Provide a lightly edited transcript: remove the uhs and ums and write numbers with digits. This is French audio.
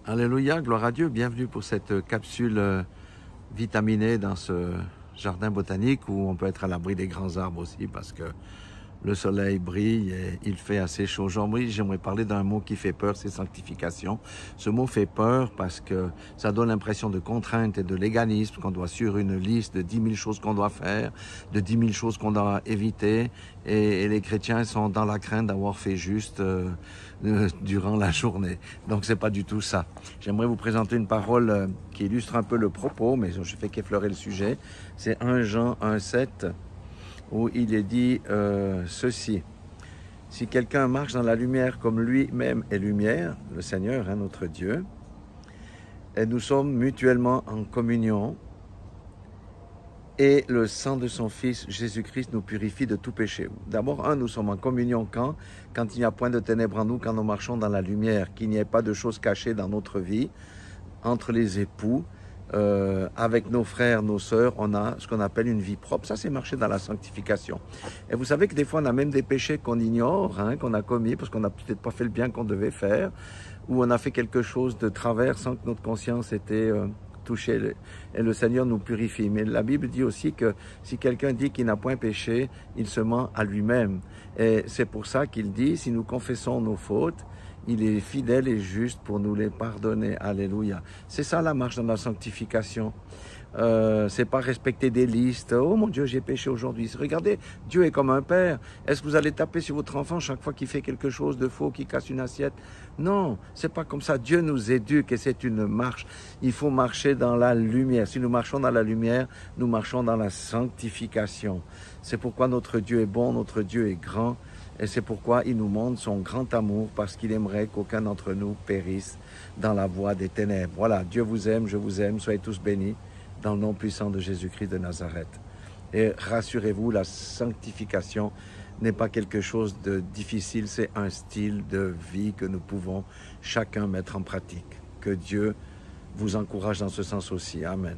Alléluia, gloire à Dieu, bienvenue pour cette capsule vitaminée dans ce jardin botanique où on peut être à l'abri des grands arbres aussi parce que le soleil brille et il fait assez chaud. Aujourd'hui, j'aimerais parler d'un mot qui fait peur, c'est sanctification. Ce mot fait peur parce que ça donne l'impression de contrainte et de légalisme, qu'on doit suivre une liste de 10 000 choses qu'on doit faire, de 10 000 choses qu'on doit éviter. Et les chrétiens sont dans la crainte d'avoir fait juste durant la journée. Donc, c'est pas du tout ça. J'aimerais vous présenter une parole qui illustre un peu le propos, mais je fais qu'effleurer le sujet. C'est 1 Jean 1,7. où il est dit ceci. Si quelqu'un marche dans la lumière comme lui-même est lumière, le Seigneur, notre Dieu, et nous sommes mutuellement en communion, et le sang de son Fils Jésus-Christ nous purifie de tout péché. D'abord, nous sommes en communion quand il n'y a point de ténèbres en nous, quand nous marchons dans la lumière, qu'il n'y ait pas de choses cachées dans notre vie, entre les époux, avec nos frères, nos sœurs, on a ce qu'on appelle une vie propre. Ça, c'est marcher dans la sanctification. Et vous savez que des fois, on a même des péchés qu'on ignore, qu'on a commis, parce qu'on n'a peut-être pas fait le bien qu'on devait faire, ou on a fait quelque chose de travers sans que notre conscience était touchée. Et le Seigneur nous purifie. Mais la Bible dit aussi que si quelqu'un dit qu'il n'a point péché, il se ment à lui-même. Et c'est pour ça qu'il dit, si nous confessons nos fautes, il est fidèle et juste pour nous les pardonner. Alléluia. C'est ça la marche dans la sanctification. C'est pas respecter des listes. Oh mon Dieu, j'ai péché aujourd'hui. Regardez, Dieu est comme un père. Est-ce que vous allez taper sur votre enfant chaque fois qu'il fait quelque chose de faux, qu'il casse une assiette? Non, c'est pas comme ça. Dieu nous éduque et c'est une marche. Il faut marcher dans la lumière. Si nous marchons dans la lumière, nous marchons dans la sanctification. C'est pourquoi notre Dieu est bon, notre Dieu est grand. Et c'est pourquoi il nous montre son grand amour, parce qu'il aimerait qu'aucun d'entre nous périsse dans la voie des ténèbres. Voilà, Dieu vous aime, je vous aime, soyez tous bénis dans le nom puissant de Jésus-Christ de Nazareth. Et rassurez-vous, la sanctification n'est pas quelque chose de difficile, c'est un style de vie que nous pouvons chacun mettre en pratique. Que Dieu vous encourage dans ce sens aussi. Amen.